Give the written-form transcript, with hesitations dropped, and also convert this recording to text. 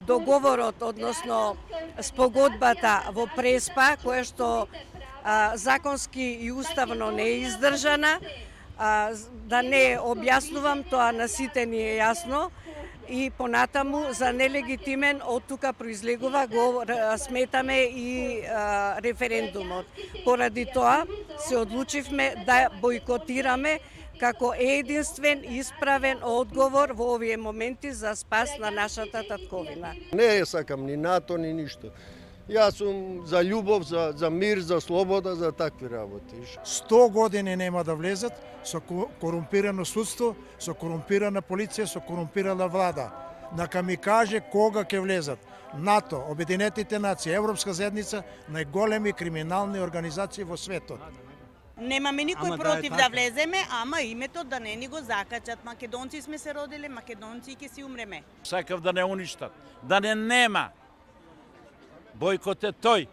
Договорот, односно спогодбата во Преспа, која што законски и уставно не е издржана, да не објаснувам, тоа на сите ни е јасно, и понатаму за нелегитимен од тука произлегува го сметаме и референдумот. Поради тоа се одлучивме да бойкотираме како единствен исправен одговор во овие моменти за спас на нашата татковина. Не ја сакам ни НАТО, ни ништо. Јас сум за љубов, за мир, за слобода, за такви работи. 100 години нема да влезат со корумпирано судство, со корумпирана полиција, со корумпирана влада. Нека ми каже кога ќе влезат. НАТО, Обединетите нации, Европска заедница, најголеми криминални организации во светот. Немаме никој против да влеземе, ама името да не ни го закачат. Македонци сме се родиле, македонци ќе си умреме. Сакав да не уништат, да не нема. Бойкот е тој.